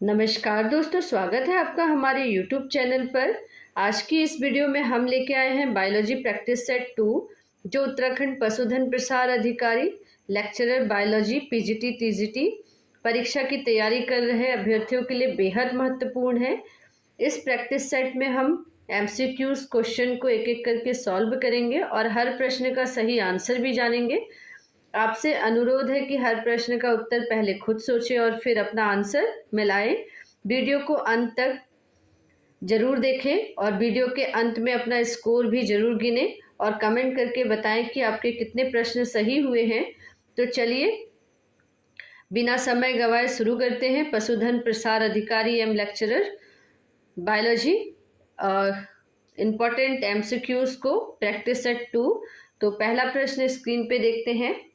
नमस्कार दोस्तों, स्वागत है आपका हमारे YouTube चैनल पर। आज की इस वीडियो में हम लेके आए हैं बायोलॉजी प्रैक्टिस सेट 2, जो उत्तराखंड पशुधन प्रसार अधिकारी लेक्चरर बायोलॉजी पीजीटी टीजीटी परीक्षा की तैयारी कर रहे अभ्यर्थियों के लिए बेहद महत्वपूर्ण है। इस प्रैक्टिस सेट में हम MCQs क्वेश्चन को एक एक करके सॉल्व करेंगे और हर प्रश्न का सही आंसर भी जानेंगे। आपसे अनुरोध है कि हर प्रश्न का उत्तर पहले खुद सोचें और फिर अपना आंसर मिलाएं। वीडियो को अंत तक जरूर देखें और वीडियो के अंत में अपना स्कोर भी जरूर गिनें और कमेंट करके बताएं कि आपके कितने प्रश्न सही हुए हैं। तो चलिए बिना समय गवाए शुरू करते हैं। पशुधन प्रसार अधिकारी एवं लेक्चरर बायोलॉजी इम्पोर्टेंट MCQs को प्रैक्टिस सेट 2। तो पहला प्रश्न स्क्रीन पे देखते हैं।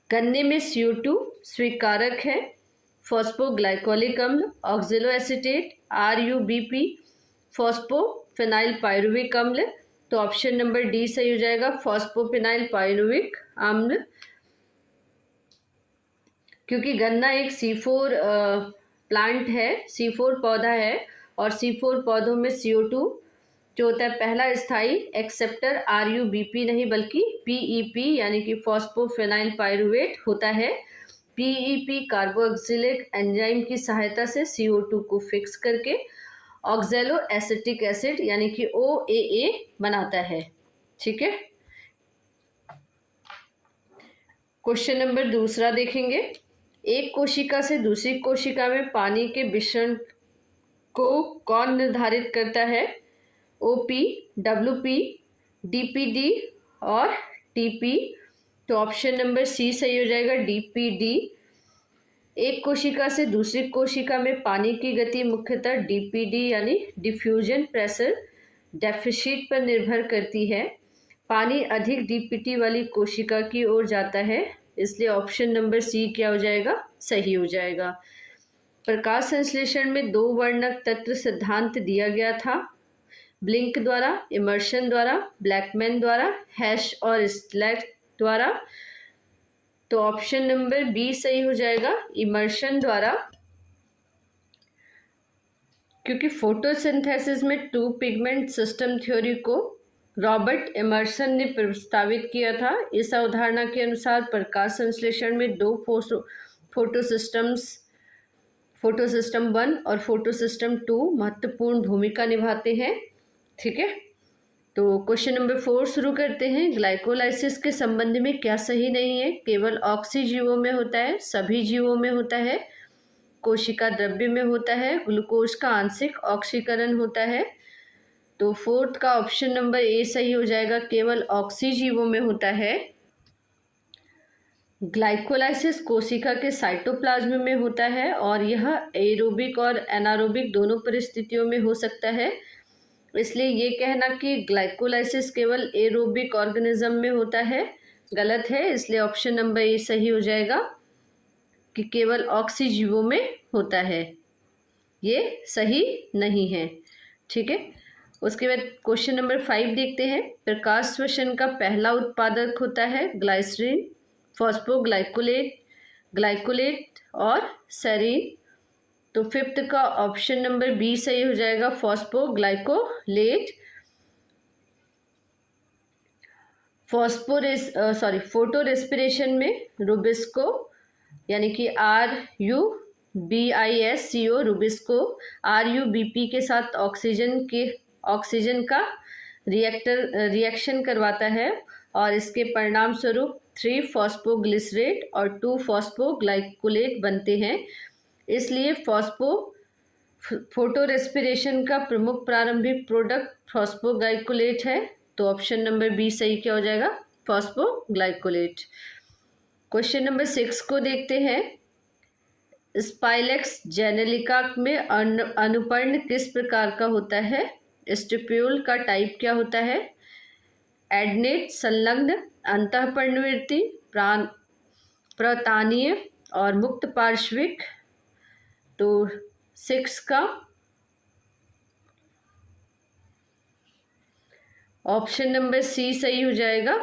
गन्ने में CO2 स्वीकारक है। फॉस्फोग्लाइकोलिक अम्ल, ऑक्जेलो एसीटेट, RUBP, फॉस्फोफिनाइल पायरुविक अम्ल। तो ऑप्शन नंबर डी सही हो जाएगा, फॉस्फोफिनाइल पायरुविक अम्ल। क्योंकि गन्ना एक C4 प्लांट है, C4 पौधा है और C4 पौधों में CO2 जो होता है पहला स्थायी एक्सेप्टर RUBP नहीं बल्कि PEP यानी कि फॉस्फोफिनाइल पायरुवेट होता है। PEP कार्बोक्सिलिक एंजाइम की सहायता से CO2 को फिक्स करके ऑक्जेलो एसिटिक एसिड यानी कि OAA बनाता है। ठीक है, क्वेश्चन नंबर दूसरा देखेंगे। एक कोशिका से दूसरी कोशिका में पानी के मिश्रण को कौन निर्धारित करता है? OP, WP, DPD और TP। तो ऑप्शन नंबर सी सही हो जाएगा, DPD। एक कोशिका से दूसरी कोशिका में पानी की गति मुख्यतः DPD यानी डिफ्यूजन प्रेशर डेफिसिट पर निर्भर करती है। पानी अधिक DPT वाली कोशिका की ओर जाता है, इसलिए ऑप्शन नंबर सी क्या हो जाएगा? सही हो जाएगा। प्रकाश संश्लेषण में 2 वर्णक तत्व सिद्धांत दिया गया था, ब्लिंक द्वारा, इमर्शन द्वारा, ब्लैकमैन द्वारा, हैश और स्लैक द्वारा। तो ऑप्शन नंबर बी सही हो जाएगा, इमर्शन द्वारा। क्योंकि फोटोसिंथेसिस में 2 पिगमेंट सिस्टम थ्योरी को रॉबर्ट इमर्सन ने प्रस्तावित किया था। इस अवधारणा के अनुसार प्रकाश संश्लेषण में 2 फोटोसिस्टम 1 और फोटोसिस्टम 2 महत्वपूर्ण भूमिका निभाते हैं। ठीक है, तो क्वेश्चन नंबर 4 शुरू करते हैं। ग्लाइकोलाइसिस के संबंध में क्या सही नहीं है? केवल ऑक्सी जीवों में होता है, सभी जीवों में होता है, कोशिका द्रव्य में होता है, ग्लूकोज का आंशिक ऑक्सीकरण होता है। तो फोर्थ का ऑप्शन नंबर ए सही हो जाएगा, केवल ऑक्सी जीवों में होता है। ग्लाइकोलाइसिस कोशिका के साइटोप्लाज्म में होता है और यह एरोबिक और एनारोबिक दोनों परिस्थितियों में हो सकता है। इसलिए ये कहना कि ग्लाइकोलाइसिस केवल एरोबिक ऑर्गेनिज्म में होता है गलत है। इसलिए ऑप्शन नंबर ए सही हो जाएगा कि केवल ऑक्सी जीवों में होता है, ये सही नहीं है। ठीक है, उसके बाद क्वेश्चन नंबर 5 देखते हैं। प्रकाश श्वसन का पहला उत्पादक होता है ग्लाइसरीन, फॉस्फोग्लाइकोलेट, ग्लाइकोलेट और सेरीन। तो फिफ्थ का ऑप्शन नंबर बी सही हो जाएगा, फॉस्फोग्लाइकोलेट। फोटो रेस्पिरेशन में रुबिस्को यानी कि RUBISCO रुबिस्को RUBP के साथ ऑक्सीजन का रिएक्शन करवाता है और इसके परिणाम स्वरूप 3 फॉस्फोग्लिसरेट और 2 फॉस्फोग्लाइकोलेट बनते हैं। इसलिए फोटो रेस्पिरेशन का प्रमुख प्रारंभिक प्रोडक्ट फॉस्फोग्लाइकोलेट है। तो ऑप्शन नंबर बी सही क्या हो जाएगा? फॉस्फोग्लाइकोलेट। क्वेश्चन नंबर 6 को देखते हैं। स्पाइलेक्स जेनेलिका में अनुपर्ण किस प्रकार का होता है? स्टिप्यूल का टाइप क्या होता है? एडनेट, संलग्न, अंतःपर्णवर्ती, प्रतानीय और मुक्त पार्श्विक। तो 6 का ऑप्शन नंबर सी सही हो जाएगा,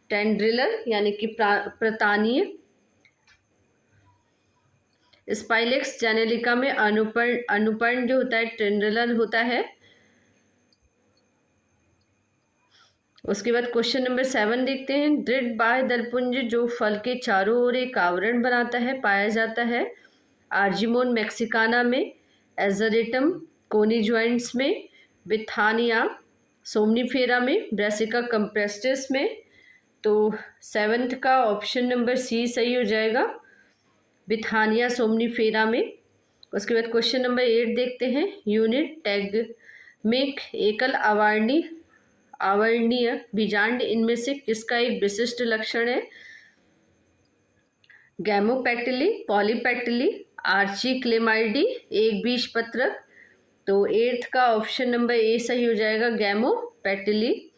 टेंड्रिलर यानी कि प्रतानीय। स्पाइलेक्स जेनेलिका में अनुपर्ण जो होता है टेंडुलर होता है। उसके बाद क्वेश्चन नंबर 7 देखते हैं। दृढ़ बाह्य दलपुंज जो फल के चारों ओर एक आवरण बनाता है पाया जाता है आर्जिमोन मैक्सिकाना में, एजरेटम कोनिजॉइंट्स में, बिथानिया सोमनीफेरा में, ब्रासिका कंप्रेस्टिस में। तो 7th का ऑप्शन नंबर सी सही हो जाएगा, बिथानिया सोमनीफेरा में। उसके बाद क्वेश्चन नंबर 8 देखते हैं। यूनिट टैग में एकल आवरणीय बीजांड इनमें से किसका एक विशिष्ट लक्षण है? गैमोपेटिली, पॉलीपेटिली, आर्ची क्लेमाइडी, एक बीजपत्रक। तो 8th का ऑप्शन नंबर ए सही हो जाएगा, गैमोपेटिली।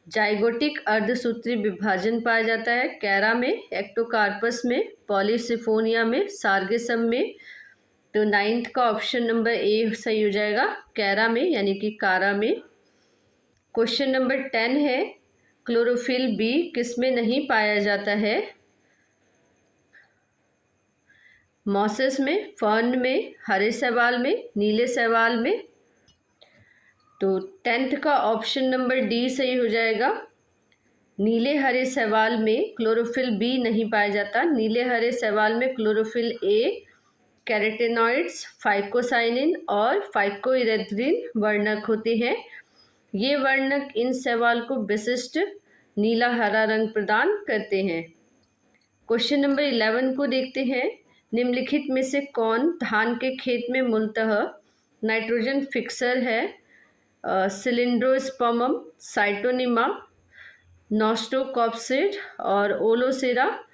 जाइगोटिक अर्धसूत्री विभाजन पाया जाता है कैरा में, एक्टोकार्पस में, पॉलीसिफोनिया में, सार्गेसम में। तो 9th का ऑप्शन नंबर ए सही हो जाएगा, कैरा में यानी कि कारा में। क्वेश्चन नंबर 10 है। क्लोरोफिल बी किसमें नहीं पाया जाता है? मॉसेस में, फर्न में, हरे शैवाल में, नीले शैवाल में। तो 10th का ऑप्शन नंबर डी सही हो जाएगा, नीले हरे शैवाल में क्लोरोफिल बी नहीं पाया जाता। नीले हरे शैवाल में क्लोरोफिल ए, कैरोटेनॉइड्स, फाइकोसाइनिन और फाइकोइरेथ्रिन वर्णक होते हैं। ये वर्णक इन शैवाल को विशिष्ट नीला हरा रंग प्रदान करते हैं। क्वेश्चन नंबर 11 को देखते हैं। निम्नलिखित में से कौन धान के खेत में मूलतः नाइट्रोजन फिक्सर है? सिलिंड्रोस्पर्मम, साइटोनिमा, नॉस्टोकॉप्सिड और ओलोसिरा।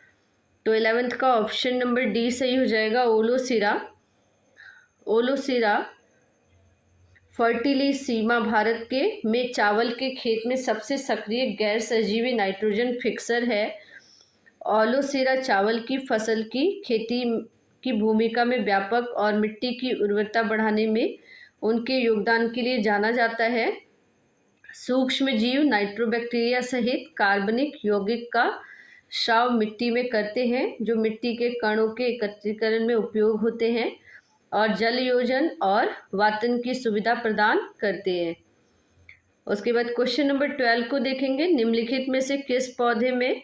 तो 11th का ऑप्शन नंबर डी सही हो जाएगा, ओलोसिरा। ओलोसिरा फर्टिलिसीमा भारत के में चावल के खेत में सबसे सक्रिय गैर सजीवी नाइट्रोजन फिक्सर है। ओलोसिरा चावल की फसल की खेती की भूमिका में व्यापक और मिट्टी की उर्वरता बढ़ाने में उनके योगदान के लिए जाना जाता है। सूक्ष्म जीव नाइट्रोबैक्टीरिया सहित कार्बनिक यौगिक का स्राव मिट्टी में करते हैं जो मिट्टी के कणों के एकत्रीकरण में उपयोग होते हैं और जल योजन और वातन की सुविधा प्रदान करते हैं। उसके बाद क्वेश्चन नंबर 12 को देखेंगे। निम्नलिखित में से किस पौधे में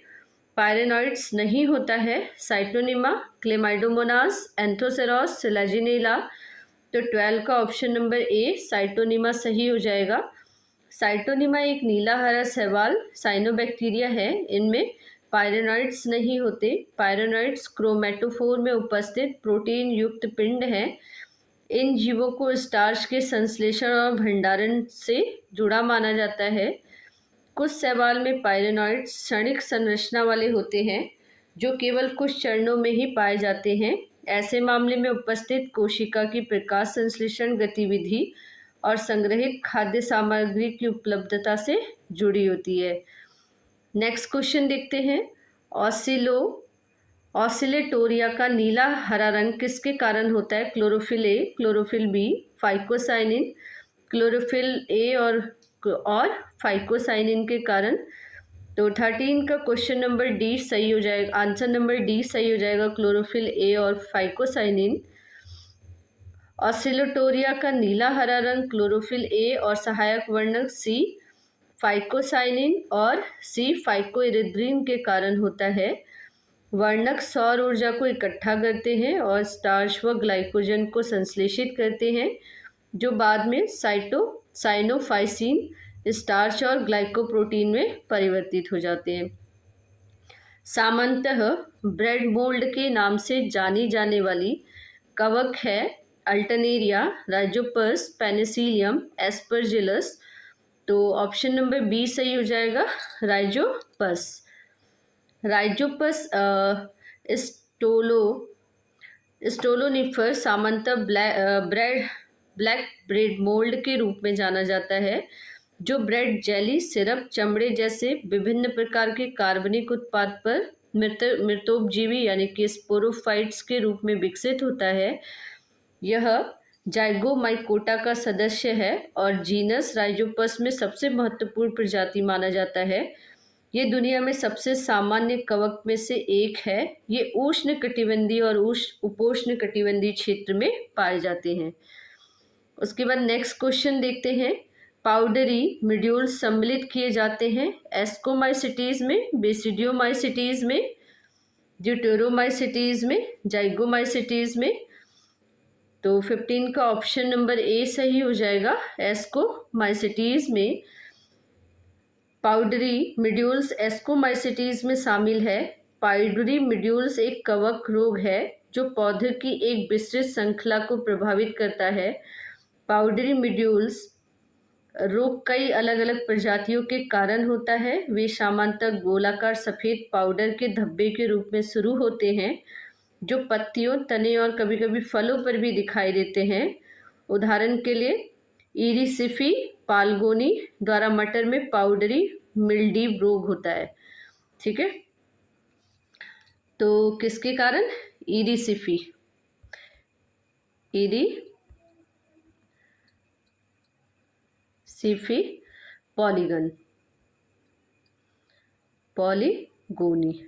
पायरेनॉइड्स नहीं होता है? Scytonema, Chlamydomonas, एंथोसेरॉस, Selaginella. तो 12 का ऑप्शन नंबर ए साइटोनिमा सही हो जाएगा। साइटोनिमा एक नीला हरा शैवाल साइनोबैक्टीरिया है। इनमें पायरेनॉइड्स नहीं होते। पायरेनॉइड्स क्रोमेटोफोर में उपस्थित प्रोटीन युक्त पिंड हैं। इन जीवों को स्टार्च के संश्लेषण और भंडारण से जुड़ा माना जाता है। कुछ शैवाल में पायरेनॉइड्स क्षणिक संरचना वाले होते हैं जो केवल कुछ चरणों में ही पाए जाते हैं। ऐसे मामले में उपस्थित कोशिका की प्रकाश संश्लेषण गतिविधि और संग्रहित खाद्य सामग्री की उपलब्धता से जुड़ी होती है। नेक्स्ट क्वेश्चन देखते हैं। ऑसिलेटोरिया का नीला हरा रंग किसके कारण होता है? Chlorophyll A, chlorophyll B, phycocyanin. Chlorophyll A और फाइकोसाइनिन के कारण। तो 13 का क्वेश्चन नंबर डी सही हो जाएगा, आंसर नंबर डी सही हो जाएगा, क्लोरोफिल ए और फाइकोसाइनिन। ऑसिलेटोरिया का नीला हरा रंग क्लोरोफिल ए और सहायक वर्णक सी फाइकोसाइनिन और सी फाइकोइरिथ्रिन के कारण होता है। वर्णक सौर ऊर्जा को इकट्ठा करते हैं और स्टार्च व ग्लाइकोजन को संश्लेषित करते हैं जो बाद में साइनोफाइसिन, स्टार्च और ग्लाइकोप्रोटीन में परिवर्तित हो जाते हैं। सामान्यतः ब्रेड मोल्ड के नाम से जानी जाने वाली कवक है अल्टरनेरिया, राइजोपस, पेनिसिलियम, एस्परजिलस। तो ऑप्शन नंबर बी सही हो जाएगा, राइजोपस। राइजोपस स्टोलोनिफर सामान्यतः ब्लैक ब्रेड मोल्ड के रूप में जाना जाता है जो ब्रेड, जेली, सिरप, चमड़े जैसे विभिन्न प्रकार के कार्बनिक उत्पाद पर मृतोपजीवी यानी कि स्पोरोफाइट्स के रूप में विकसित होता है। यह जाइगोमाइकोटा का सदस्य है और जीनस राइजोपस में सबसे महत्वपूर्ण प्रजाति माना जाता है। ये दुनिया में सबसे सामान्य कवक में से एक है। ये उष्ण कटिबंधीय और उपोष्ण कटिबंधीय क्षेत्र में पाए जाते हैं। उसके बाद नेक्स्ट क्वेश्चन देखते हैं। पाउडरी मिड्यूल्स सम्मिलित किए जाते हैं एस्कोमाइसिटीज में, बेसिडियोमाइसिटीज में, ड्यूटेरोमाइसिटीज में, जाइगोमाइसिटीज में। तो 15 का ऑप्शन नंबर ए सही हो जाएगा। एस्कोमाइसिटीज में पाउडरी मिड्यूल्स एस्कोमाइसिटीज में शामिल है। पाउडरी मिड्यूल्स एक कवक रोग है जो पौधे की एक विस्तृत श्रृंखला को प्रभावित करता है। पाउडरी मिड्यूल्स रोग कई अलग अलग प्रजातियों के कारण होता है। वे सामान्यतः गोलाकार सफेद पाउडर के धब्बे के रूप में शुरू होते हैं जो पत्तियों, तने और कभी-कभी फलों पर भी दिखाई देते हैं। उदाहरण के लिए इरिसिफी पाल्गोनी द्वारा मटर में पाउडरी मिल्ड्यू रोग होता है। ठीक है, तो किसके कारण? इरिसिफी पॉलीगोनी।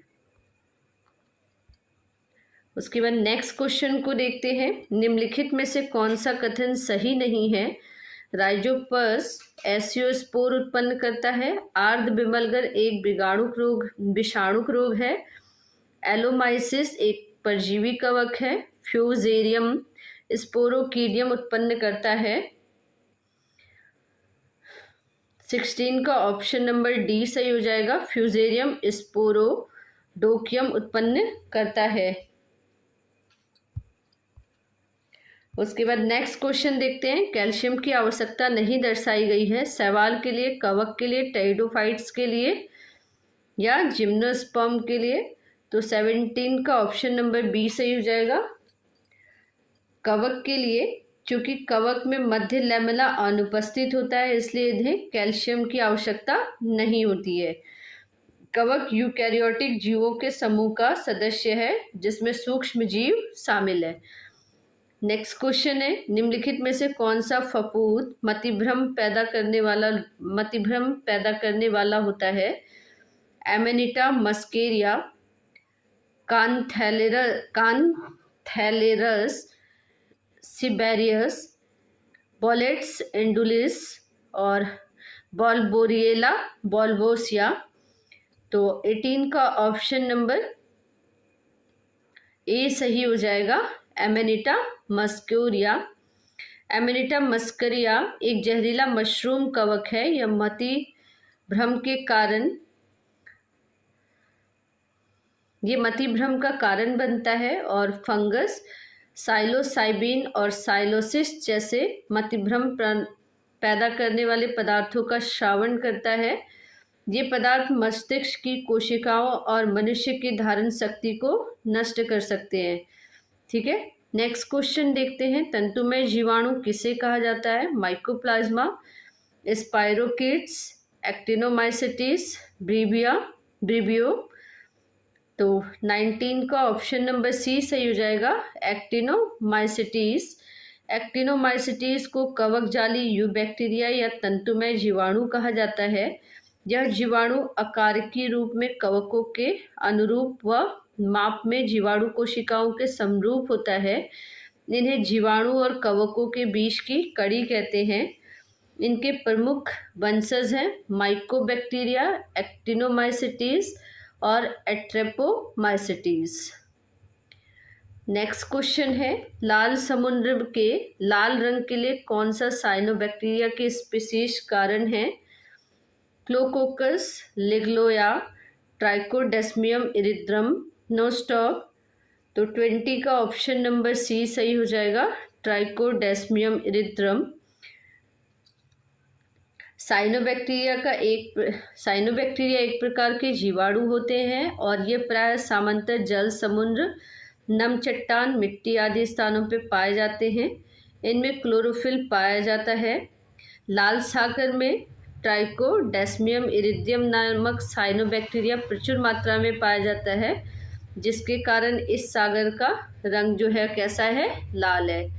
उसके बाद नेक्स्ट क्वेश्चन को देखते हैं। निम्नलिखित में से कौन सा कथन सही नहीं है? राइजोपस एसियोस्पोर उत्पन्न करता है। आर्द्र बिमलगर एक विषाणुक रोग है। एलोमाइसिस एक परजीवी कवक है। फ्यूजेरियम स्पोरोकीडियम उत्पन्न करता है। 16 का ऑप्शन नंबर डी सही हो जाएगा। फ्यूजेरियम स्पोरोडोकियम उत्पन्न करता है। उसके बाद नेक्स्ट क्वेश्चन देखते हैं। कैल्शियम की आवश्यकता नहीं दर्शाई गई है। शैवाल के लिए, कवक के लिए, टेरिडोफाइट्स के लिए या जिम्नोस्पर्म के लिए। तो 17 का ऑप्शन नंबर बी सही हो जाएगा। कवक के लिए, क्योंकि कवक में मध्य लैमेला अनुपस्थित होता है इसलिए इन्हें कैल्शियम की आवश्यकता नहीं होती है। कवक यूकैरियोटिक जीवों के समूह का सदस्य है जिसमें सूक्ष्म जीव शामिल है। नेक्स्ट क्वेश्चन है। निम्नलिखित में से कौन सा फफूंद मतिभ्रम पैदा करने वाला होता है? एमेनिटा मस्केरिया, कांथैलेरस सिबेरियस, बोलेट्स एंडुलिस और बॉल्बोरिएला बॉल्बोसिया। तो 18 का ऑप्शन नंबर ए सही हो जाएगा। एमेनिटा मस्केरिया। एमेनिटा मस्केरिया एक जहरीला मशरूम कवक है। यह मतिभ्रम का कारण बनता है और फंगस, साइलोसाइबिन और साइलोसिस जैसे मतिभ्रम पैदा करने वाले पदार्थों का श्रावण करता है। ये पदार्थ मस्तिष्क की कोशिकाओं और मनुष्य की धारण शक्ति को नष्ट कर सकते हैं। ठीक है, नेक्स्ट क्वेश्चन देखते हैं। तंतुमय जीवाणु किसे कहा जाता है? Mycoplasma, spirochetes, actinomycetes, vibrio. तो 19 का ऑप्शन नंबर सी सही हो जाएगा। एक्टिनोमाइसिटिस। एक्टिनोमाइसिटिस को कवक जाली यूबैक्टीरिया या तंतुमय जीवाणु कहा जाता है। यह जीवाणु आकारिकी रूप में कवकों के अनुरूप व माप में जीवाणु कोशिकाओं के समरूप होता है। इन्हें जीवाणु और कवकों के बीच की कड़ी कहते हैं। इनके प्रमुख वंशज हैं माइकोबैक्टीरिया, एक्टिनोमाइसिटिस और एट्रेपोमाइसिटिस। नेक्स्ट क्वेश्चन है। लाल समुद्र के लाल रंग के लिए कौन सा साइनोबैक्टीरिया के स्पीशीज कारण है? क्लोकोकस लिग्लोया, ट्राइकोडेस्मियम इरिद्रम, नोस्टॉप। तो 20 का ऑप्शन नंबर सी सही हो जाएगा। ट्राइकोडेस्मियम इरिद्रम। साइनोबैक्टीरिया एक प्रकार के जीवाणु होते हैं और ये प्राय सामान्यतः जल, समुद्र, नम चट्टान, मिट्टी आदि स्थानों पर पाए जाते हैं। इनमें क्लोरोफिल पाया जाता है। लाल सागर में ट्राइकोडेस्मियम इरिडियम नामक साइनोबैक्टीरिया प्रचुर मात्रा में पाया जाता है, जिसके कारण इस सागर का रंग जो है कैसा है? लाल है।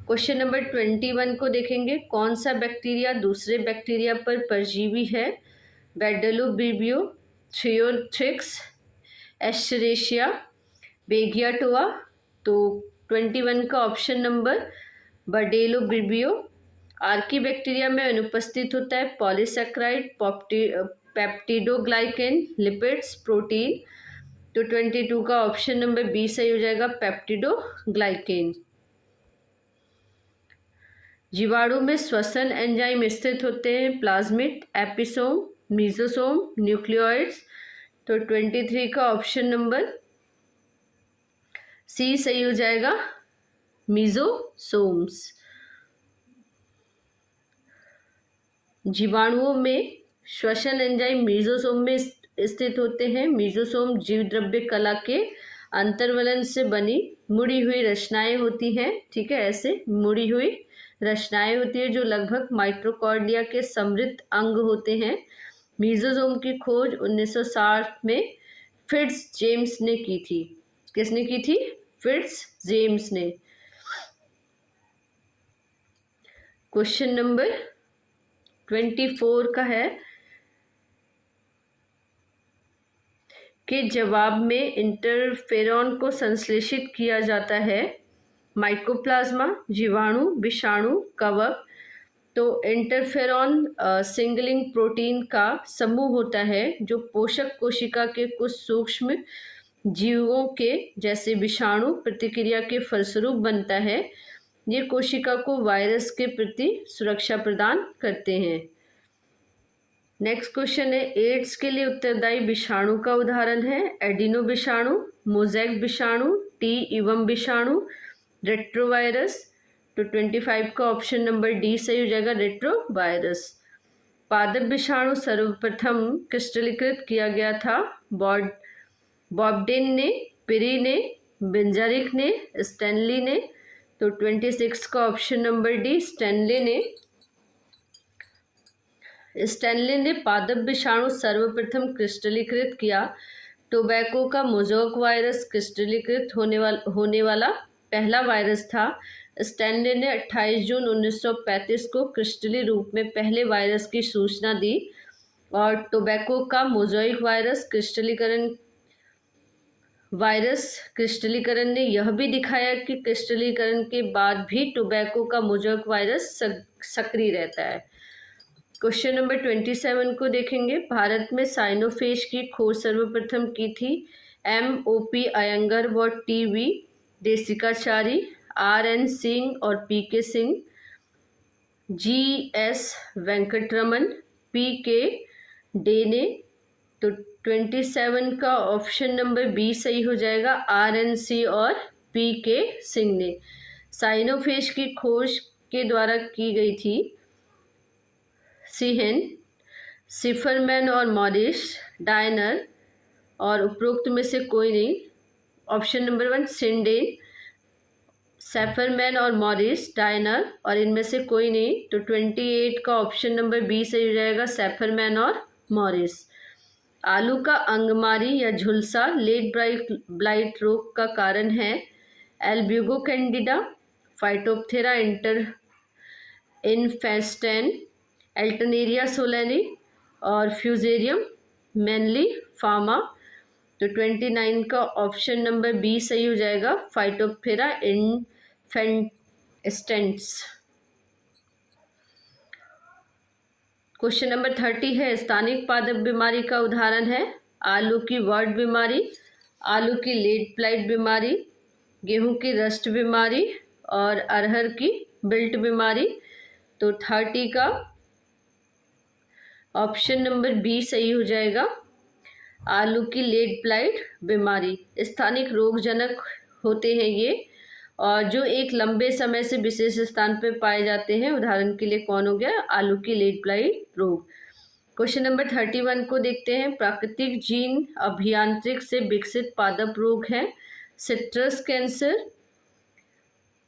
क्वेश्चन नंबर 21 को देखेंगे। कौन सा बैक्टीरिया दूसरे बैक्टीरिया पर परजीवी है? बेडेलोब्रिबियो, थ्रियोथ्रिक्स, एस्चरेशिया, बेगियाटोआ। तो 21 का ऑप्शन नंबर बेडेलोब्रिबियो। आर्कीबैक्टीरिया में अनुपस्थित होता है पॉलीसैकेराइड, पेप्टिडोग्लाइकेन, लिपिड्स, प्रोटीन। तो 22 का ऑप्शन नंबर बी सही हो जाएगा, पेप्टिडोग्लाइकेन। जीवाणु में श्वसन एंजाइम स्थित होते हैं प्लाज्मिड, एपिसोम, मीजोसोम, न्यूक्लियोइड्स। तो 23 का ऑप्शन नंबर सी सही हो जाएगा, मीजोसोम्स। जीवाणुओं में श्वसन एंजाइम मीजोसोम में स्थित होते हैं। मीजोसोम जीव द्रव्य कला के अंतर्वलन से बनी मुड़ी हुई रचनाएं होती हैं। ठीक है, ऐसे मुड़ी हुई रचनाएं होती है जो लगभग माइटोकॉन्ड्रिया के समृद्ध अंग होते हैं। मीजोसोम की खोज 1960 में फिट्ज जेम्स ने की थी। किसने की थी? फिट्ज जेम्स ने। क्वेश्चन नंबर 24 का है कि जवाब में इंटरफेरॉन को संश्लेषित किया जाता है माइकोप्लाज्मा, जीवाणु, विषाणु, कवक। तो इंटरफेरॉन सिंगलिंग प्रोटीन का समूह होता है जो पोषक कोशिका के कुछ सूक्ष्म जीवों के जैसे विषाणु प्रतिक्रिया के फलस्वरूप बनता है। ये कोशिका को वायरस के प्रति सुरक्षा प्रदान करते हैं। नेक्स्ट क्वेश्चन है, एड्स के लिए उत्तरदायी विषाणु का उदाहरण है एडिनो विषाणु, मोज़ेक विषाणु, टी इवम विषाणु, रेट्रोवायरस। तो 25 का ऑप्शन नंबर डी सही हो जाएगा, रेट्रोवायरस। पादप विषाणु सर्वप्रथम क्रिस्टलीकृत किया गया था बॉब्डेन ने, पिरी ने, बेंजारिक ने, स्टैनली ने। तो 26 का ऑप्शन नंबर डी, स्टैनली ने पादप विषाणु सर्वप्रथम क्रिस्टलीकृत किया। टोबैको का मोज़ेक वायरस क्रिस्टलीकृत होने वाला पहला वायरस था। स्टैनली ने 28 जून 1935 को क्रिस्टली रूप में पहले वायरस की सूचना दी। और टोबैको का मोज़ेक क्रिस्टलीकरण ने यह भी दिखाया कि क्रिस्टलीकरण के बाद भी टोबैको का मोज़ेक वायरस सक्रिय रहता है। क्वेश्चन नंबर 27 को देखेंगे। भारत में साइनोफेज की खोज सर्वप्रथम की थी MOP अयंगर व TV देसिकाचारी, RN सिंह और PK Singh, GS Venkataraman, PK day ने। तो 27 का ऑप्शन नंबर बी सही हो जाएगा, RNC और PK सिंह ने। साइनोफेज की खोज के द्वारा की गई थी सीहेन, सिफरमैन और मॉरिस डायनर, और उपरोक्त में से कोई नहीं। ऑप्शन नंबर 1 सिंडेन, सेफरमैन और मॉरिस डायनर, और इनमें से कोई नहीं। तो 28 का ऑप्शन नंबर बी सही हो जाएगा, सेफरमैन और मॉरिस। आलू का अंगमारी या झुलसा लेट ब्लाइट रोग का कारण है एल्ब्यूगो कैंडिडा, फाइटोप्थेरा इनफेस्टेन, एल्टरनेरिया सोलेनी और फ्यूजेरियम मैनली फार्मा। तो 29 का ऑप्शन नंबर बी सही हो जाएगा, फाइटोप्थेरा इनफेस्टेंस। क्वेश्चन नंबर 30 है, स्थानिक पादप बीमारी का उदाहरण है आलू की वर्ड बीमारी, आलू की लेट ब्लाइट बीमारी, गेहूं की रस्ट बीमारी और अरहर की बिल्ट बीमारी। तो 30 का ऑप्शन नंबर बी सही हो जाएगा, आलू की लेट ब्लाइट बीमारी। स्थानिक रोगजनक होते हैं ये, और जो एक लंबे समय से विशेष स्थान पर पाए जाते हैं। उदाहरण के लिए कौन हो गया, आलू की लेट ब्लाइट रोग। क्वेश्चन नंबर 31 को देखते हैं। प्राकृतिक जीन अभियांत्रिक से विकसित पादप रोग हैं सिट्रस कैंसर,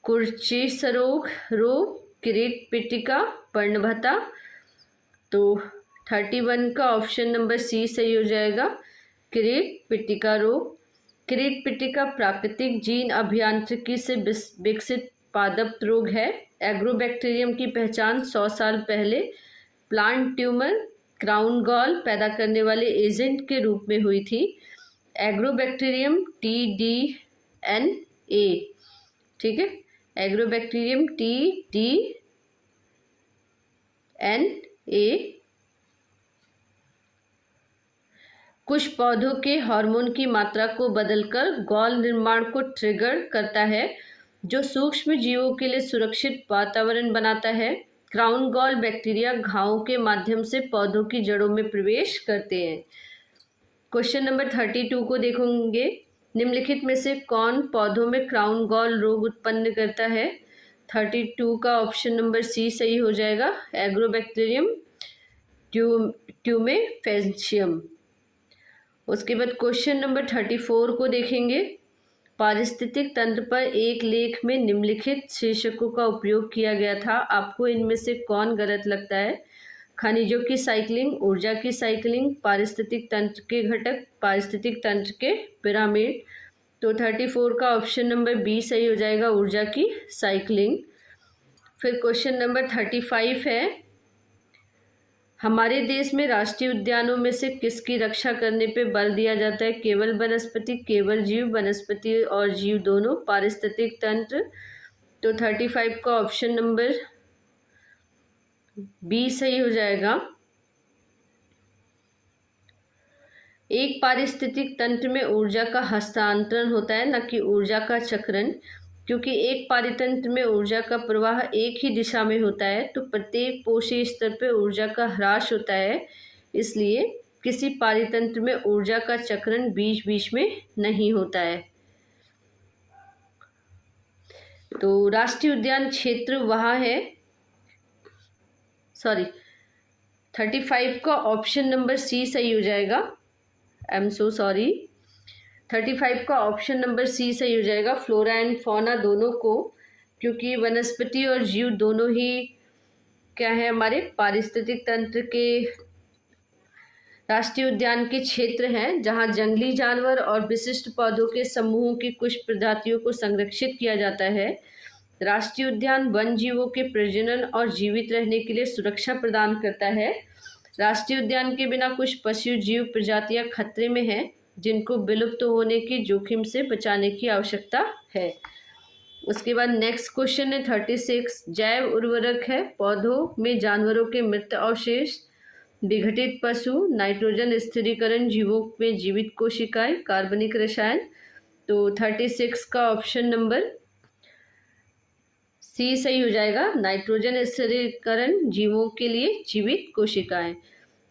कुर्चिसरोग रोग, किरीट पिटिका, पर्णभता। तो 31 का ऑप्शन नंबर सी सही हो जाएगा, किरीट पिटिका रोग। किरीट पिटिका प्राकृतिक जीन अभियांत्रिकी से विकसित पादप रोग है। एग्रोबैक्टीरियम की पहचान 100 साल पहले प्लांट ट्यूमर क्राउन गॉल पैदा करने वाले एजेंट के रूप में हुई थी। एग्रोबैक्टीरियम TDNA, ठीक है, एग्रोबैक्टीरियम TDNA कुछ पौधों के हार्मोन की मात्रा को बदलकर गॉल निर्माण को ट्रिगर करता है, जो सूक्ष्म जीवों के लिए सुरक्षित वातावरण बनाता है। क्राउन गॉल बैक्टीरिया घावों के माध्यम से पौधों की जड़ों में प्रवेश करते हैं। क्वेश्चन नंबर 32 को देखेंगे। निम्नलिखित में से कौन पौधों में क्राउन गॉल रोग उत्पन्न करता है? 32 का ऑप्शन नंबर सी सही हो जाएगा, एग्रोबैक्टीरियम ट्यूमेफेजियम। उसके बाद क्वेश्चन नंबर 34 को देखेंगे। पारिस्थितिक तंत्र पर एक लेख में निम्नलिखित शीर्षकों का उपयोग किया गया था, आपको इनमें से कौन गलत लगता है? खनिजों की साइकिलिंग, ऊर्जा की साइकिलिंग, पारिस्थितिक तंत्र के घटक, पारिस्थितिक तंत्र के पिरामिड। तो 34 का ऑप्शन नंबर बी सही हो जाएगा, ऊर्जा की साइकिलिंग। फिर क्वेश्चन नंबर 35 है, हमारे देश में राष्ट्रीय उद्यानों में से किसकी रक्षा करने पे बल दिया जाता है? केवल वनस्पति, केवल जीव, वनस्पति और जीव दोनों, पारिस्थितिक तंत्र। तो 35 का ऑप्शन नंबर बी सही हो जाएगा। एक पारिस्थितिक तंत्र में ऊर्जा का हस्तांतरण होता है, न कि ऊर्जा का चक्रण। क्योंकि एक पारितंत्र में ऊर्जा का प्रवाह एक ही दिशा में होता है, तो प्रत्येक पोषी स्तर पर ऊर्जा का ह्रास होता है। इसलिए किसी पारितंत्र में ऊर्जा का चक्रण बीच बीच में नहीं होता है। तो राष्ट्रीय उद्यान क्षेत्र वहाँ है, 35 का ऑप्शन नंबर सी सही हो जाएगा। आई एम सो सॉरी, 35 का ऑप्शन नंबर सी सही हो जाएगा, फ्लोरा एंड फौना दोनों को। क्योंकि वनस्पति और जीव दोनों ही क्या है, हमारे पारिस्थितिक तंत्र के राष्ट्रीय उद्यान के क्षेत्र हैं, जहां जंगली जानवर और विशिष्ट पौधों के समूहों की कुछ प्रजातियों को संरक्षित किया जाता है। राष्ट्रीय उद्यान वन जीवों के प्रजनन और जीवित रहने के लिए सुरक्षा प्रदान करता है। राष्ट्रीय उद्यान के बिना कुछ पशु जीव प्रजातियां खतरे में हैं, जिनको विलुप्त होने के जोखिम से बचाने की आवश्यकता है। उसके बाद नेक्स्ट क्वेश्चन है 36, जैव उर्वरक है पौधों में जानवरों के मृत अवशेष, विघटित पशु, नाइट्रोजन स्थिरीकरण जीवों में जीवित कोशिकाएं, कार्बनिक रसायन। तो 36 का ऑप्शन नंबर सी सही हो जाएगा, नाइट्रोजन स्थिरीकरण जीवों के लिए जीवित कोशिकाएं।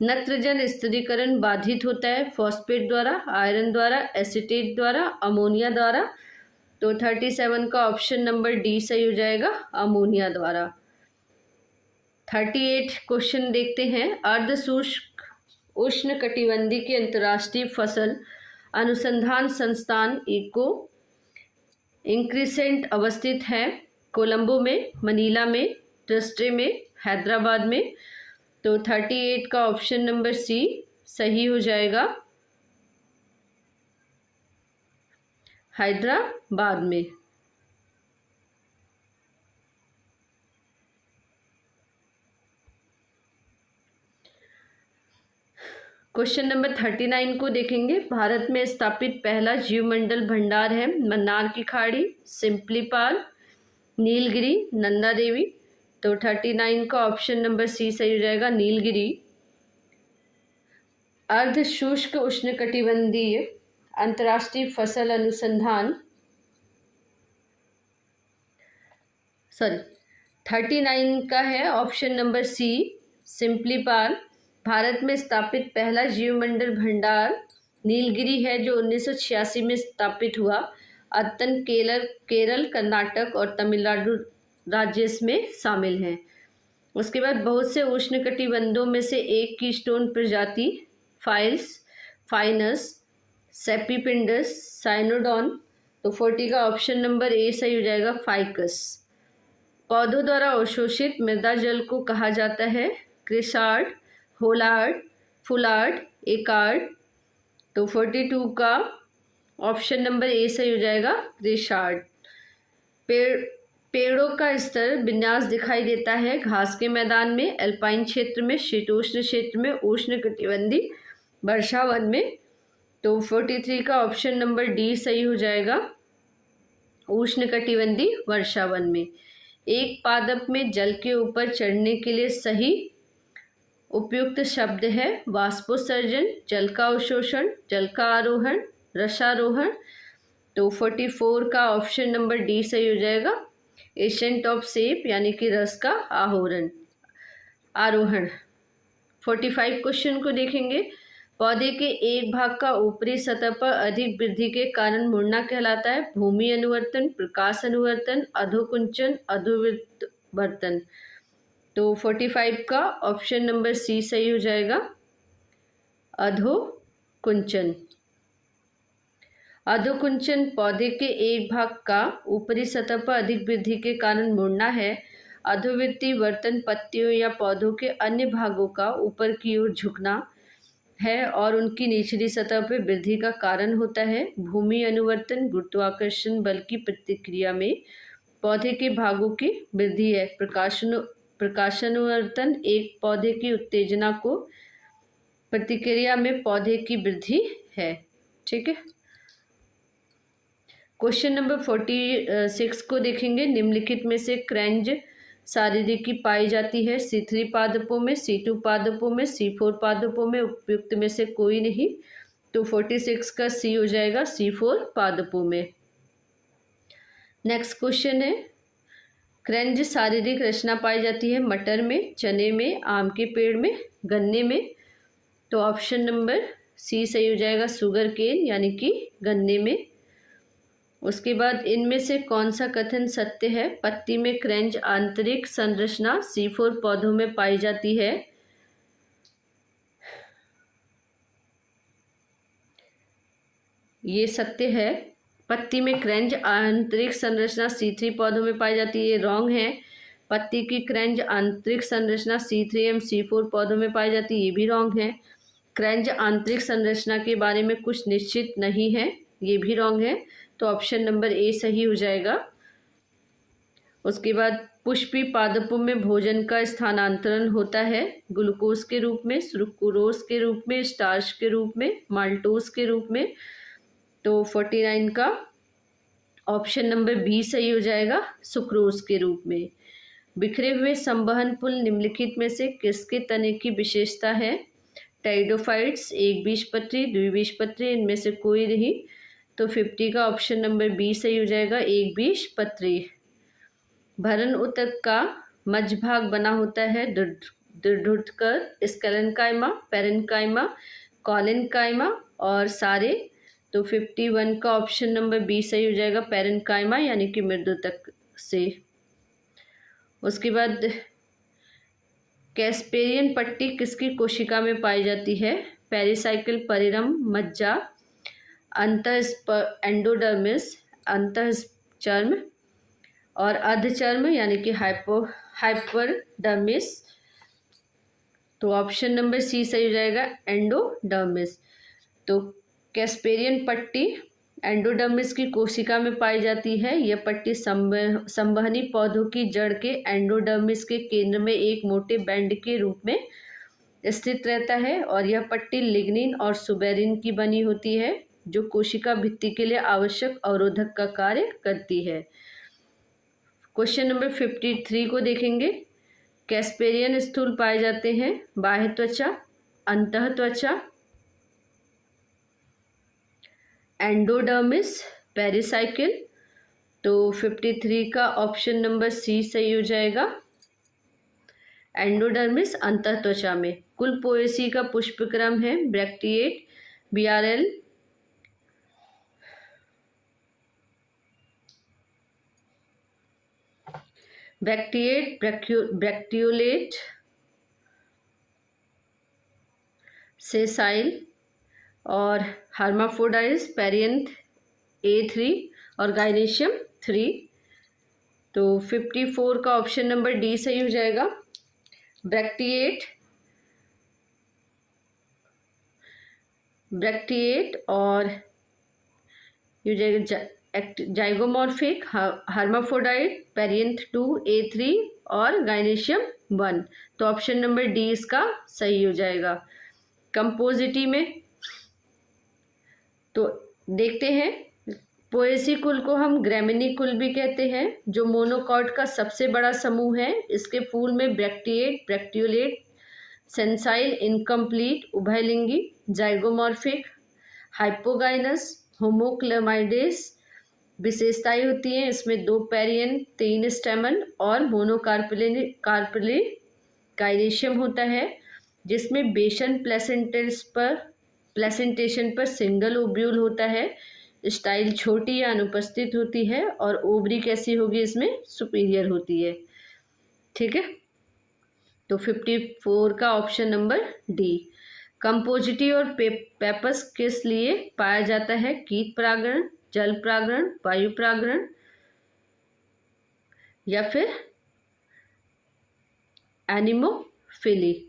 नत्रजन स्थिरीकरण बाधित होता है फॉस्फेट द्वारा, आयरन द्वारा, एसीटेट द्वारा, अमोनिया द्वारा। तो 37 का ऑप्शन नंबर डी सही हो जाएगा, अमोनिया द्वारा। 38 क्वेश्चन देखते हैं। अर्ध शुष्क उष्ण कटिबंधी के अंतर्राष्ट्रीय फसल अनुसंधान संस्थान इको इंक्रिसेंट अवस्थित है कोलंबो में, मनीला में, ट्रस्टे में, हैदराबाद में। तो 38 का ऑप्शन नंबर सी सही हो जाएगा, हैदराबाद में। क्वेश्चन नंबर 39 को देखेंगे। भारत में स्थापित पहला जीवमंडल भंडार है मन्नार की खाड़ी, सिंपलीपाल, नीलगिरी, नंदा देवी। तो 39 का ऑप्शन नंबर सी सही हो जाएगा, नीलगिरी। अर्ध शुष्क उष्णकटिबंधीय अंतर्राष्ट्रीय फसल अनुसंधान 39 का है option number C, Similipal. Bharat में स्थापित पहला जीवमंडल भंडार नीलगिरी है, जो 1986 में स्थापित हुआ। अद्यतन केरल, कर्नाटक और तमिलनाडु राज्य इसमें शामिल हैं। उसके बाद बहुत से उष्णकटिबंधों में से एक कीस्टोन प्रजाति फाइनस सेपीपिंडस साइनोडॉन। तो 40 का ऑप्शन नंबर ए सही हो जाएगा, फाइकस। पौधों द्वारा अवशोषित मृदा जल को कहा जाता है क्रिसार्ड, होलार्ड, फुलार्ड, एकार्ड। तो 42 का ऑप्शन नंबर ए सही हो जाएगा, क्रिसार्ड। पेड़ों का स्तर विन्यास दिखाई देता है घास के मैदान में, अल्पाइन क्षेत्र में, शीतोष्ण क्षेत्र में, उष्णकटिबंधीय वर्षावन में। तो 43 का ऑप्शन नंबर डी सही हो जाएगा, उष्णकटिबंधीय वर्षावन में। एक पादप में जल के ऊपर चढ़ने के लिए सही उपयुक्त शब्द है वाष्पोत्सर्जन, जल का अवशोषण, जल का आरोहण, रसारोहण। तो 44 का ऑप्शन नंबर डी सही हो जाएगा, एसेंट ऑफ सेप यानी कि रस का आरोहण। 45 क्वेश्चन को देखेंगे। पौधे के एक भाग का ऊपरी सतह पर अधिक वृद्धि के कारण मुड़ना कहलाता है भूमि अनुवर्तन, प्रकाश अनुवर्तन, अधोकुंचन, अधोवर्तन। तो 45 का ऑप्शन नंबर सी सही हो जाएगा, अधोकुंचन। अधोकुंचन पौधे के एक भाग का ऊपरी सतह पर अधिक वृद्धि के कारण मुड़ना है। अधोवर्ती वर्तन पत्तियों या पौधों के अन्य भागों का ऊपर की ओर झुकना है और उनकी निचली सतह पर वृद्धि का कारण होता है। भूमि अनुवर्तन गुरुत्वाकर्षण बल की प्रतिक्रिया में पौधे के भागों की वृद्धि है। प्रकाशानुवर्तन एक पौधे की उत्तेजना को प्रतिक्रिया में पौधे की वृद्धि है। ठीक है। क्वेश्चन नंबर 46 को देखेंगे। निम्नलिखित में से क्रेंज शारीरिकी पाई जाती है C3 पादपों में, C2 पादपों में, C4 पादपों में, उपयुक्त में से कोई नहीं। तो 46 का सी हो जाएगा, C4 पादपों में। नेक्स्ट क्वेश्चन है, क्रेंज शारीरिक रचना पाई जाती है मटर में, चने में, आम के पेड़ में, गन्ने में। तो ऑप्शन नंबर सी सही हो जाएगा, शुगर केन यानी कि गन्ने में। उसके बाद इनमें से कौन सा कथन सत्य है? पत्ती में क्रेंज आंतरिक संरचना C4 पौधों में पाई जाती है। ये सत्य है। पत्ती में क्रेंज आंतरिक संरचना C3 पौधों में पाई जाती है, ये रॉन्ग है। पत्ती की क्रेंज आंतरिक संरचना C3 एवं C4 पौधों में पाई जाती है, ये भी रॉन्ग है। क्रेंज आंतरिक संरचना के बारे में कुछ निश्चित नहीं है, ये भी रॉन्ग है। तो ऑप्शन नंबर ए सही हो जाएगा। उसके बाद पुष्पी पादपों में भोजन का स्थानांतरण होता है ग्लूकोज के रूप में, सुक्रोज के रूप में, स्टार्च के रूप में, माल्टोज के रूप में। तो 49 का ऑप्शन नंबर बी सही हो जाएगा, सुक्रोज के रूप में। बिखरे हुए संवहन पुल निम्नलिखित में से किसके तने की विशेषता है? टेरिडोफाइट्स, एक बीजपत्री, द्विबीजपत्री, इनमें से कोई नहीं। तो 50 का ऑप्शन नंबर बी सही हो जाएगा, एक बीजपत्री। भरण ऊतक का मध्य भाग बना होता है दृढ़ोत्कर, स्क्लेरेन्काइमा, पैरेन्काइमा, कोलेन्काइमा और सारे। तो 51 का ऑप्शन नंबर बी सही हो जाएगा, पैरेन्काइमा यानी कि मृदुतक से। उसके बाद कैस्पेरियन पट्टी किसकी कोशिका में पाई जाती है? पेरिसाइकिल, परिरम, मज्जा, एंडोडर्मिस, अंतःचर्म और अर्धचर्म यानी कि हाइपरडर्मिस। तो ऑप्शन नंबर सी सही हो जाएगा, एंडोडर्मिस। तो कैस्पेरियन पट्टी एंडोडर्मिस की कोशिका में पाई जाती है। यह पट्टी संवहनी पौधों की जड़ के एंडोडर्मिस के केंद्र में एक मोटे बैंड के रूप में स्थित रहता है और यह पट्टी लिग्निन और सुबेरिन की बनी होती है जो कोशिका भित्ति के लिए आवश्यक अवरोधक का कार्य करती है। क्वेश्चन नंबर 53 को देखेंगे। कैस्पेरियन स्थूल पाए जाते हैं बाह्य त्वचा, अंतः त्वचा, एंडोडर्मिस, पेरिसाइकिल। तो 53 का ऑप्शन नंबर सी सही हो जाएगा, एंडोडर्मिस अंतः त्वचा में। कुल पोएसी का पुष्पक्रम है ब्रैक्टिएट, BRL, ब्रैक्टिएट, ब्रैक्टियोलेट, सेसाइल और हर्माफ्रोडाइट्स, पेरियंथ A3 और गाइनेशियम 3। तो 54 का ऑप्शन नंबर डी सही हो जाएगा, ब्रैक्टिएट और जाइगोमॉर्फिक, हर्माफ्रोडाइट, पेरियंथ 2 A3 और गाइनेशियम 1। तो ऑप्शन नंबर डी इसका सही हो जाएगा। कंपोजिटी में तो देखते हैं, पोएसी कुल को हम ग्रेमिनी कुल भी कहते हैं, जो मोनोकॉट का सबसे बड़ा समूह है। इसके फूल में ब्रैक्टिएट, ब्रैक्टियोलेट, सेंसाइल, इनकम्प्लीट, उभयलिंगी, जाइगोमॉर्फिक, हाइपोगाइनस, होमोक्लेमाइडेस विशेषताएं होती हैं। इसमें 2 पेरियन, 3 स्टेमन और मोनोकार्पेली गाइनेशियम होता है, जिसमें बेसन प्लेसेंटेशन पर सिंगल ओब्यूल होता है। स्टाइल छोटी या अनुपस्थित होती है और ओवरी कैसी होगी, इसमें सुपीरियर होती है। ठीक है, तो 54 का ऑप्शन नंबर डी। कंपोजिटी और पेपस किस लिए पाया जाता है? कीट परागण, जल परागण, वायु परागण या फिर एनिमोफिली।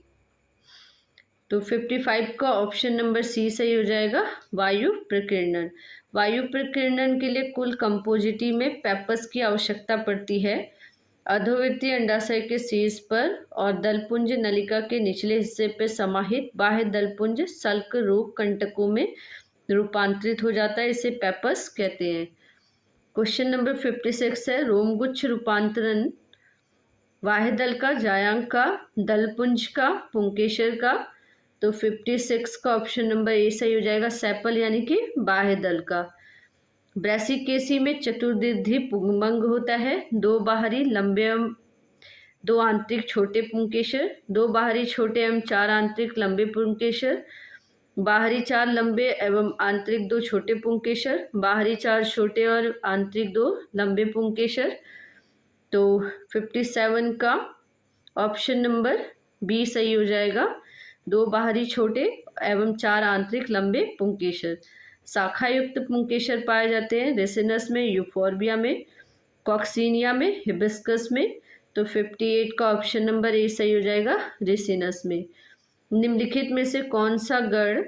तो 55 का ऑप्शन नंबर सी सही हो जाएगा, वायु प्रकीर्णन। वायु प्रकीर्णन के लिए कुल कंपोजिटी में पेपस की आवश्यकता पड़ती है। अधोवर्ती अंडाशय के शीर्ष पर और दलपुंज नलिका के निचले हिस्से पर समाहित बाह्य दलपुंज सल्क रोग कंटकों में रूपांतरित हो जाता है, इसे पेपस कहते हैं। क्वेश्चन नंबर 56 है, रोमगुच्छ रूपांतरण बाह्य दल का, जायांग का, दलपुंज का, पुंकेसर का। तो 56 का ऑप्शन नंबर ए सही हो जाएगा, सेपल यानी कि बाह्य दल का। ब्रैसिकेसी में चतुर्दिद्धि पुंगभंग होता है। 2 बाहरी लंबे एवं 2 आंतरिक छोटे पुंकेसर, 2 बाहरी छोटे एवं 4 आंतरिक लंबे पुंकेसर, बाहरी 4 लंबे एवं आंतरिक 2 छोटे पुंकेसर, बाहरी 4 छोटे और आंतरिक 2 लंबे पुंकेसर। तो 57 का ऑप्शन नंबर बी सही हो जाएगा, 2 बाहरी छोटे एवं 4 आंतरिक लंबे पुंकेसर। शाखा युक्त पुंकेसर पाए जाते हैं रेसिनस में, यूफोर्बिया में, कॉक्सीनिया में, हिबिस्कस में। तो 58 का ऑप्शन नंबर ए सही हो जाएगा, रेसिनस में। निम्नलिखित में से कौन सा गण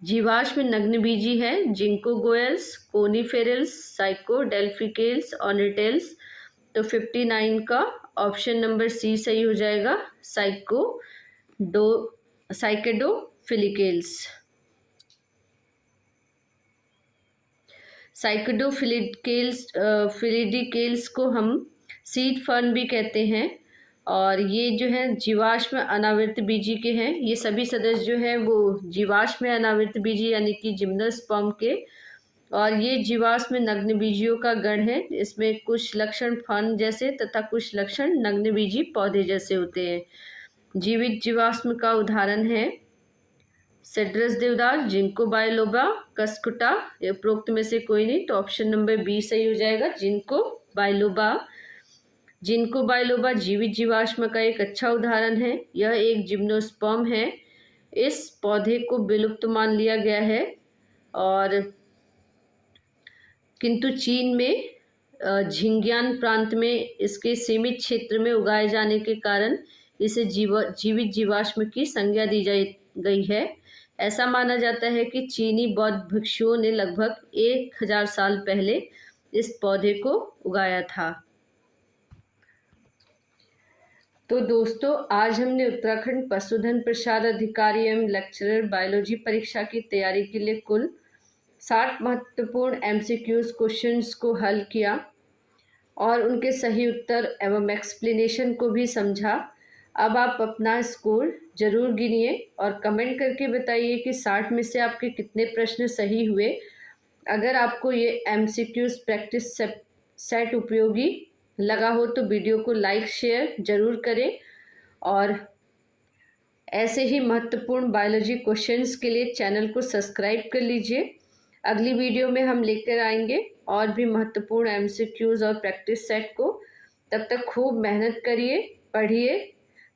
जीवाश्म नग्नबीजी है? जिंकोगोयल्स, कोनीफेरल्स, साइकोडेल्फिकेल्स, ऑर्निटेल्स। तो 59 का ऑप्शन नंबर सी सही हो जाएगा, साइकेडोफिलिकेल्स। फिलिडिकेल्स को हम सीड फर्न भी कहते हैं, और ये जो है जीवाश्म अनावृत बीजी के हैं। ये सभी सदस्य जो है वो जीवाश्म अनावृत बीजी यानी कि जिम्नोस्पर्म के, और ये जीवाश्म नग्न बीजियों का गण है। इसमें कुछ लक्षण फर्न जैसे तथा कुछ लक्षण नग्न बीजी पौधे जैसे होते हैं। जीवित जीवाश्म का उदाहरण है सिट्रस देवदार, जिनको बायोलोबा, कस्कुटा। उपरोक्त में से कोई नहीं, तो ऑप्शन नंबर बी सही हो जाएगा, जिनको बायोलोबा। जिनको बायोलोबा जीवित जीवाश्म का एक अच्छा उदाहरण है। यह एक जिम्नोस्पर्म है। इस पौधे को विलुप्त मान लिया गया है, और किंतु चीन में झिंग्यान प्रांत में इसके सीमित क्षेत्र में उगाए जाने के कारण इसे जीवित जीवाश्म की संज्ञा दी गई है। ऐसा माना जाता है कि चीनी बौद्ध भिक्षुओं ने लगभग 1000 साल पहले इस पौधे को उगाया था। तो दोस्तों, आज हमने उत्तराखंड पशुधन प्रसार अधिकारी एवं लेक्चरर बायोलॉजी परीक्षा की तैयारी के लिए कुल 60 महत्वपूर्ण MCQs क्वेश्चंस को हल किया और उनके सही उत्तर एवं एक्सप्लेनेशन को भी समझा। अब आप अपना स्कोर जरूर गिनिए और कमेंट करके बताइए कि 60 में से आपके कितने प्रश्न सही हुए। अगर आपको ये MCQs प्रैक्टिस सेट उपयोगी लगा हो तो वीडियो को लाइक शेयर जरूर करें, और ऐसे ही महत्वपूर्ण बायोलॉजी क्वेश्चंस के लिए चैनल को सब्सक्राइब कर लीजिए। अगली वीडियो में हम लेकर आएंगे और भी महत्वपूर्ण MCQs और प्रैक्टिस सेट को। तब तक खूब मेहनत करिए,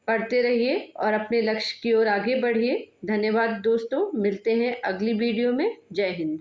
पढ़ते रहिए और अपने लक्ष्य की ओर आगे बढ़िए। धन्यवाद दोस्तों, मिलते हैं अगली वीडियो में। जय हिंद।